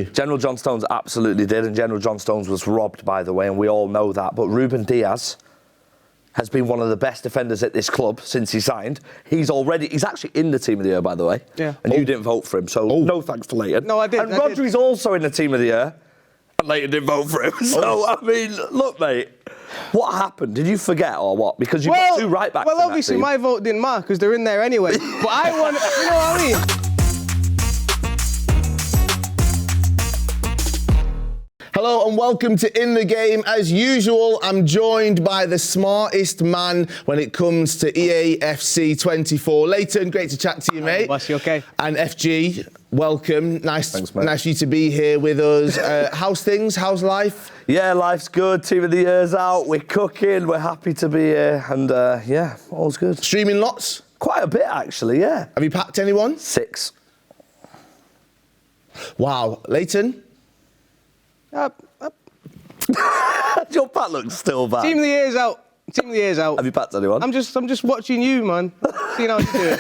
you? General John Stones absolutely did, and General John Stones was robbed, by the way, and we all know that. But Ruben Diaz has been one of the best defenders at this club since he signed. He's actually in the team of the year, by the way. Yeah. And you didn't vote for him, so no thanks to Layton. No, I did. And Rodri's also in the team of the year, and Layton didn't vote for him. So, I mean, look, mate, what happened? Did you forget or what? Because you've got two right-backs Well, obviously, my vote didn't matter because they're in there anyway. But I want, you know what I mean? Hello and welcome to In The Game. As usual, I'm joined by the smartest man when it comes to EAFC24. Layton, great to chat to you, mate. Boss, you okay? And FG, welcome. Nice, Thanks, mate. Nice for you to be here with us. How's things? How's life? Yeah, life's good. Team of the year's out. We're cooking. We're happy to be here. And, yeah, all's good. Streaming lots? Quite a bit, actually, yeah. Have you packed anyone? 6. Wow. Layton? Up. Your pack looks still bad. Team of the year's out. Team of the year's out. Have you packed anyone? I'm just watching you, man. Seeing how you do it.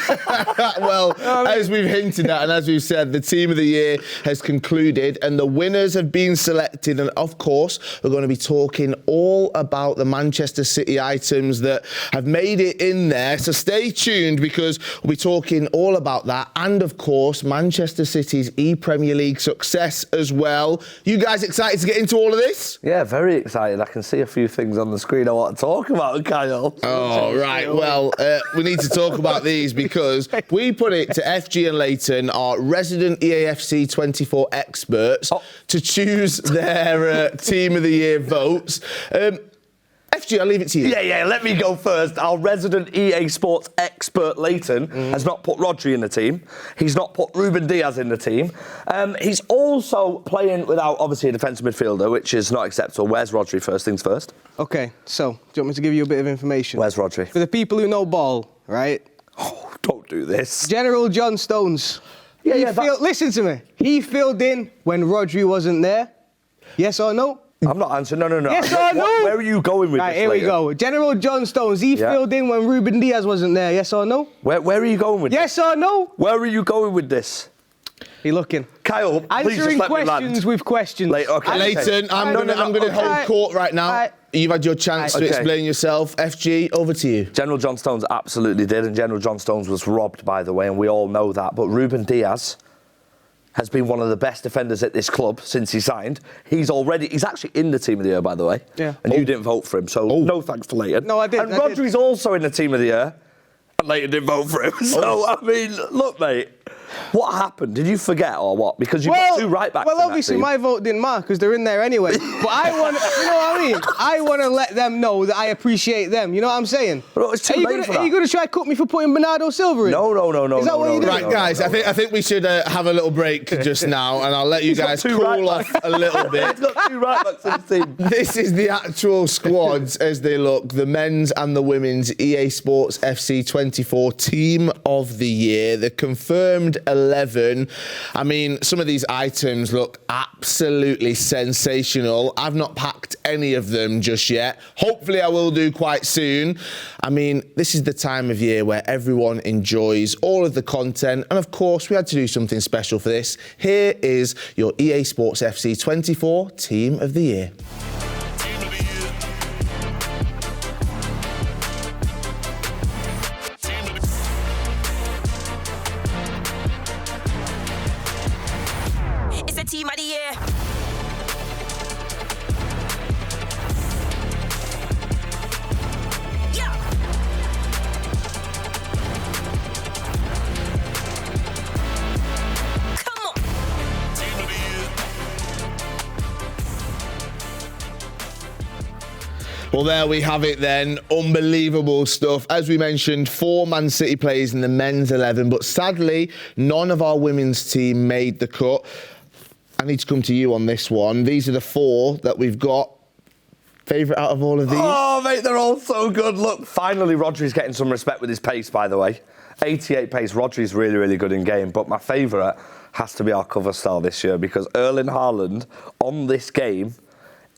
Well, as we've hinted at and as we've said, the Team of the Year has concluded and the winners have been selected. And of course, we're going to be talking all about the Manchester City items that have made it in there. So stay tuned because we'll be talking all about that. And of course, Manchester City's ePremier League success as well. You guys excited to get into all of this? Yeah, very excited. I can see a few things on the screen I want to talk about, Kyle. Oh, right. Well, we need to talk about these because we put it to FG and Layton, our resident EAFC 24 experts, to choose their Team of the Year votes. FG, I'll leave it to you. Yeah, let me go first. Our resident EA Sports expert, Layton, has not put Rodri in the team. He's not put Ruben Diaz in the team. He's also playing without, obviously, a defensive midfielder, which is not acceptable. Where's Rodri, first things first? Okay, so, do you want me to give you a bit of information? Where's Rodri? For the people who know ball, right? Oh, don't do this. General John Stones. Listen to me. He filled in when Rodri wasn't there. Yes or no? I'm not answering. No. Yes or no? Where are you going with right, this? Here Layton? we go. General John Stones, he filled in when Ruben Diaz wasn't there. Yes or no? Where are you going with yes this? Yes or no? Where are you going with this? He looking. Kyle, please answering just let me questions land. with questions. Okay. Layton, I'm going to hold court right now. You've had your chance to explain yourself. FG, over to you. General John Stones absolutely did, and General John Stones was robbed, by the way, and we all know that. But Ruben Diaz has been one of the best defenders at this club since he signed. He's actually in the Team of the Year, by the way. Yeah. And you didn't vote for him, so no thanks to Layton. No, I did. And Rodri's also in the Team of the Year, and Layton didn't vote for him. So, I mean, look, mate. What happened? Did you forget or what? Because you've got two right-backs. Well, obviously, my vote didn't matter because they're in there anyway. But I want, you know what I mean? I want to let them know that I appreciate them. You know what I'm saying? But it's too late for that. Are you going to try to cut me for putting Bernardo Silva in? No. Is that what you're doing? Right, guys, I think we should have a little break just now, and I'll let you guys cool off a little bit. He's got two right-backs in the team. This is the actual squads as they look. The men's and the women's EA Sports FC 24 Team of the Year. The confirmed 11. I mean, some of these items look absolutely sensational. I've not packed any of them just yet. Hopefully I will do quite soon. I mean, this is the time of year where everyone enjoys all of the content. And of course, we had to do something special for this. Here is your EA Sports FC 24 Team of the Year. Team of the Year. Yeah. Come on. Team of the Year. Well, there we have it then. Unbelievable stuff. As we mentioned, 4 Man City players in the men's 11, but sadly, none of our women's team made the cut. I need to come to you on this one. These are the 4 that we've got. Favourite out of all of these? Oh, mate, they're all so good. Look, finally, Rodri's getting some respect with his pace, by the way. 88 pace. Rodri's really, really good in game. But my favourite has to be our cover star this year because Erling Haaland on this game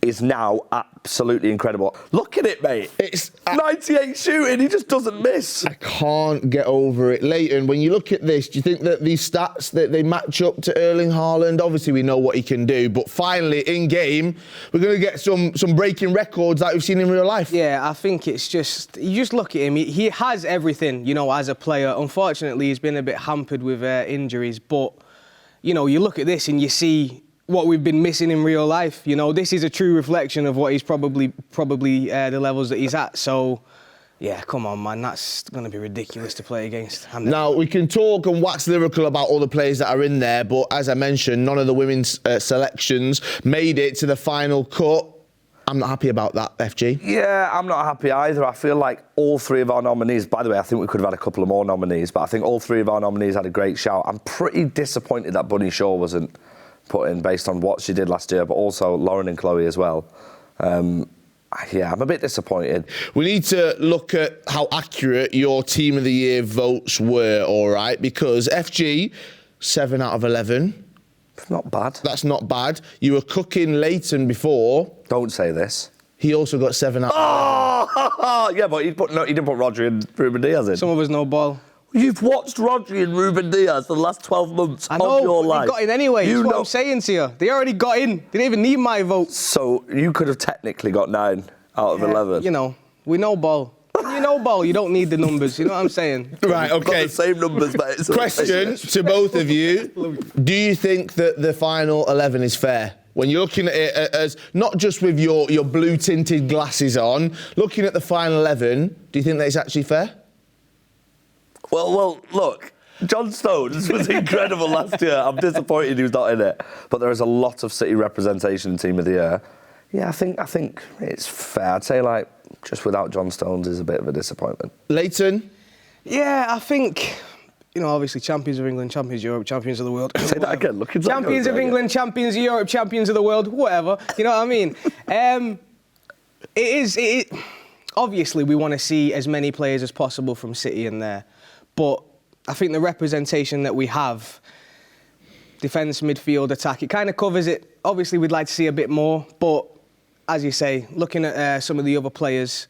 is now absolutely incredible. Look at it, mate. It's 98 shooting, he just doesn't miss. I can't get over it. Layton, when you look at this, do you think that these stats, that they match up to Erling Haaland? Obviously, we know what he can do, but finally, in game, we're going to get some breaking records that we've seen in real life. Yeah, I think it's just, you just look at him, he has everything, you know, as a player. Unfortunately, he's been a bit hampered with injuries, but, you know, you look at this and you see what we've been missing in real life. You know, this is a true reflection of what he's probably the levels that he's at. So, yeah, come on, man, that's going to be ridiculous to play against. Now, we can talk and wax lyrical about all the players that are in there, but as I mentioned, none of the women's selections made it to the final cut. I'm not happy about that, FG. Yeah, I'm not happy either. I feel like all three of our nominees, by the way, I think we could have had a couple of more nominees, but I think all three of our nominees had a great shout. I'm pretty disappointed that Bunny Shaw wasn't put in based on what she did last year, but also Lauren and Chloe as well. Yeah, I'm a bit disappointed. We need to look at how accurate your Team of the Year votes were, all right? Because FG, 7 out of 11. It's not bad. That's not bad. You were cooking Layton before. Don't say this. He also got 7 out of 11. Oh, yeah, but he didn't put Rodri and Ruben Diaz in. Some of us know ball. You've watched Rodri and Ruben Diaz for the last 12 months I know, of your but life. they got in anyway. That's what I'm saying to you. They already got in. They didn't even need my vote. So you could have technically got 9 out of 11. You know, we know ball. You know ball, you don't need the numbers, you know what I'm saying? Right, okay. Not the same numbers, mate. Question to both of you. Do you think that the final 11 is fair? When you're looking at it as not just with your blue-tinted glasses on, looking at the final 11, do you think that it's actually fair? Well, look, John Stones was incredible last year. I'm disappointed he was not in it. But there is a lot of City representation in Team of the Year. Yeah, I think it's fair. I'd say, like, just without John Stones is a bit of a disappointment. Layton? Yeah, I think, you know, obviously champions of England, champions of Europe, champions of the world. Say that again. Look at champions of England, champions of Europe, champions of the world, whatever. You know what I mean? Obviously, we want to see as many players as possible from City in there. But I think the representation that we have, defence, midfield, attack, it kind of covers it. Obviously, we'd like to see a bit more, but as you say, looking at some of the other players,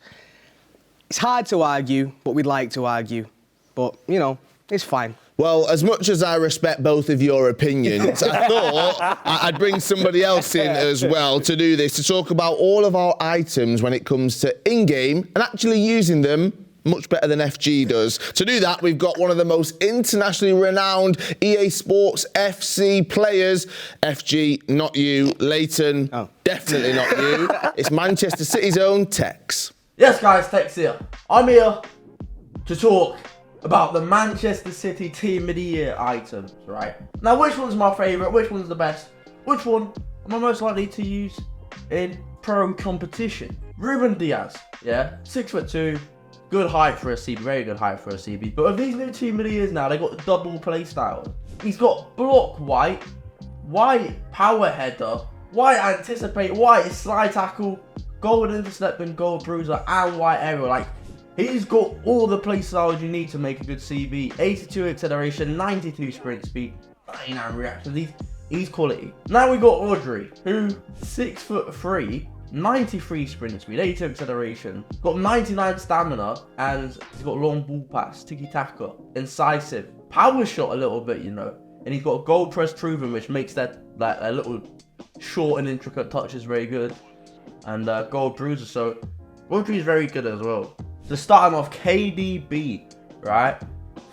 it's hard to argue, but we'd like to argue. But, you know, it's fine. Well, as much as I respect both of your opinions, I thought I'd bring somebody else in as well to do this, to talk about all of our items when it comes to in-game and actually using them much better than FG does. To do that, we've got one of the most internationally renowned EA Sports FC players. FG, not you. Layton, definitely not you. It's Manchester City's own Tex. Yes, guys, Tex here. I'm here to talk about the Manchester City Team of the Year items, right? Now, which one's my favourite? Which one's the best? Which one am I most likely to use in pro competition? Ruben Diaz, yeah? 6'2", good height for a CB, very good height for a CB. But with these new Team of the Years now, they got double play style. He's got block white power header, white anticipate, white slide tackle, gold intercept and gold bruiser, and white aerial. Like, he's got all the play styles you need to make a good CB. 82 acceleration, 92 sprint speed, 99 reaction. He's quality. Now we got Rodri, who 6'3", 93 sprint speed, 82 acceleration, got 99 stamina, and he's got long ball pass, tiki-taka, incisive, power shot a little bit, you know, and he's got gold press proven, which makes that like a little short and intricate touches very good, and gold bruiser. So Rodri is very good as well. So starting off, KDB, right?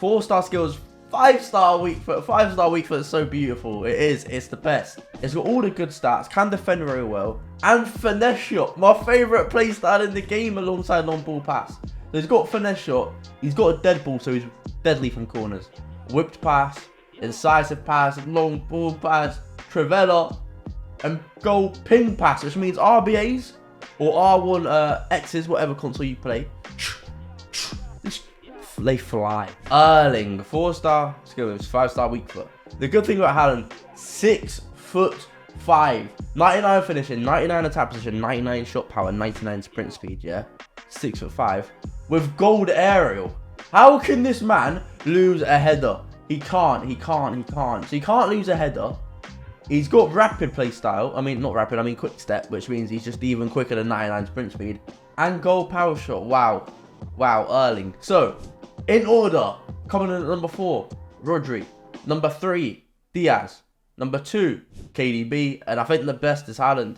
4-star skills, 5-star weak foot. 5-star weak foot is so beautiful. It's the best. It's got all the good stats, can defend very well, and finesse shot, my favourite play style in the game alongside long ball pass. So he's got finesse shot, he's got a dead ball, so he's deadly from corners. Whipped pass, incisive pass, long ball pass, trivela, and goal ping pass, which means RBAs or R1 X's, whatever console you play, they fly. Erling, 4-star skills, 5-star weak foot. The good thing about Haaland, 6'5", 99 finishing, 99 attack position, 99 shot power, 99 sprint speed, yeah? 6'5", with gold aerial. How can this man lose a header? He can't. So he can't lose a header. He's got rapid play style. I mean, not rapid, I mean quick step, which means he's just even quicker than 99 sprint speed. And goal power shot. Wow. Wow, Erling. So, in order, coming in at number 4, Rodri. Number 3, Diaz. Number 2, KDB. And I think the best is Haaland.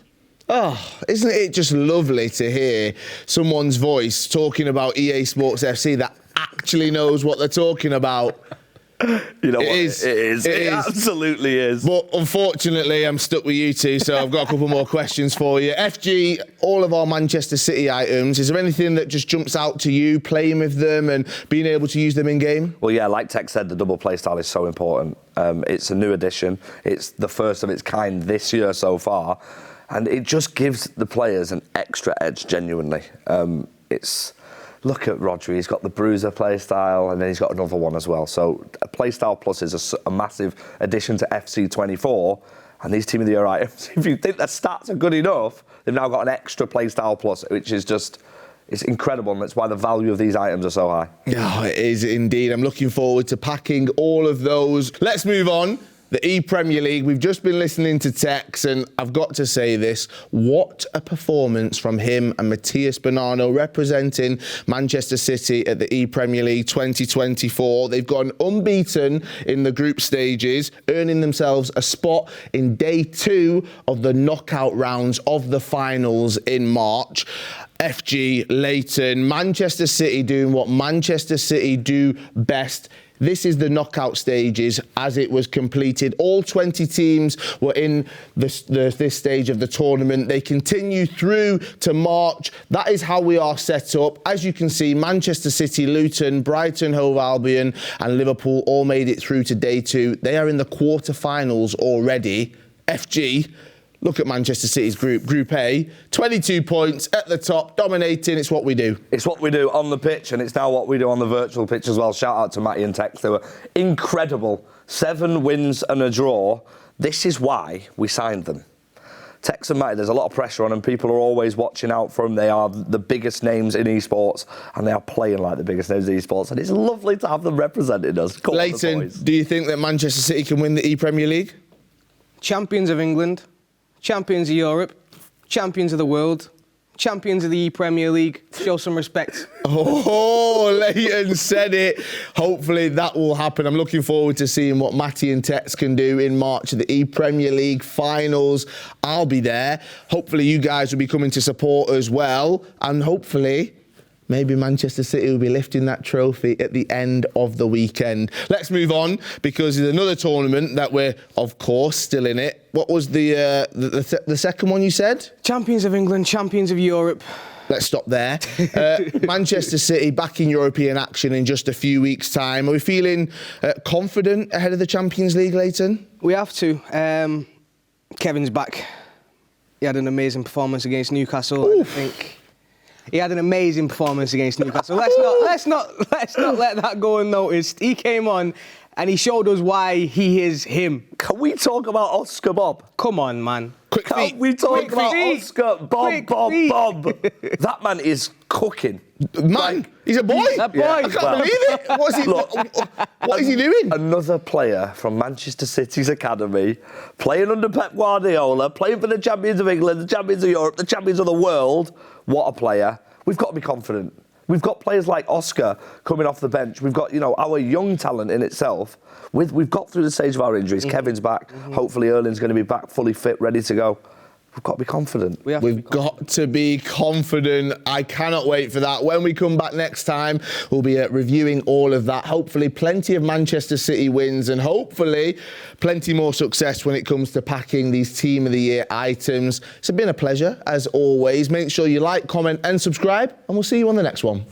Oh, isn't it just lovely to hear someone's voice talking about EA Sports FC that actually knows what they're talking about? You know what? It is. It absolutely is. But unfortunately, I'm stuck with you two, so I've got a couple more questions for you. FG, all of our Manchester City items, is there anything that just jumps out to you, playing with them and being able to use them in game? Well, yeah, like Tech said, the double play style is so important. It's a new addition. It's the first of its kind this year so far. And it just gives the players an extra edge, genuinely. Look at Rodri, he's got the bruiser play style and then he's got another one as well. So play style plus is a massive addition to FC24 and these Team of the Year items. If you think their stats are good enough, they've now got an extra play style plus, which is just, it's incredible, and that's why the value of these items are so high. Yeah, it is indeed. I'm looking forward to packing all of those. Let's move on. The ePremier League, we've just been listening to Tex, and I've got to say this, what a performance from him and Matthias Bonanno representing Manchester City at the ePremier League 2024. They've gone unbeaten in the group stages, earning themselves a spot in day 2 of the knockout rounds of the finals in March. FG, Layton, Manchester City doing what Manchester City do best. This is the knockout stages as it was completed. All 20 teams were in this stage of the tournament. They continue through to March. That is how we are set up. As you can see, Manchester City, Luton, Brighton, Hove Albion and Liverpool all made it through to day 2. They are in the quarterfinals already. FG, look at Manchester City's Group A. 22 points at the top, dominating. It's what we do. It's what we do on the pitch, and it's now what we do on the virtual pitch as well. Shout out to Matty and Tex. They were incredible. 7 wins and a draw. This is why we signed them. Tex and Matty, there's a lot of pressure on them. People are always watching out for them. They are the biggest names in esports, and they are playing like the biggest names in esports, and it's lovely to have them representing us. Layton, do you think that Manchester City can win the ePremier League? Champions of England. Champions of Europe, champions of the world, champions of the ePremier League. Show some respect. Oh, Layton said it. Hopefully that will happen. I'm looking forward to seeing what Matty and Tex can do in March at the ePremier League finals. I'll be there. Hopefully you guys will be coming to support as well. And hopefully maybe Manchester City will be lifting that trophy at the end of the weekend. Let's move on, because there's another tournament that we're, of course, still in it. What was the second one you said? Champions of England, champions of Europe. Let's stop there. Manchester City back in European action in just a few weeks' time. Are we feeling confident ahead of the Champions League, Layton? We have to. Kevin's back. He had an amazing performance against Newcastle. I think he had an amazing performance against Newcastle. Let's not let that go unnoticed. He came on and he showed us why he is him. Can we talk about Oscar Bob? Come on, man. Quick feet. Can we talk Quick about feet. Oscar Bob, Quick Bob, feet. Bob? That man is cooking. Man, he's a boy. That boy. I can't believe it. What is he doing? Another player from Manchester City's academy, playing under Pep Guardiola, playing for the champions of England, the champions of Europe, the champions of the world. What a player. We've got to be confident. We've got players like Oscar coming off the bench. We've got, our young talent in itself. We've got through the stage of our injuries. Kevin's back. Hopefully Erling's going to be back, fully fit, ready to go. We've got to be confident. We've got to be confident. I cannot wait for that. When we come back next time, we'll be reviewing all of that. Hopefully plenty of Manchester City wins and hopefully plenty more success when it comes to packing these Team of the Year items. It's been a pleasure, as always. Make sure you like, comment and subscribe, and we'll see you on the next one.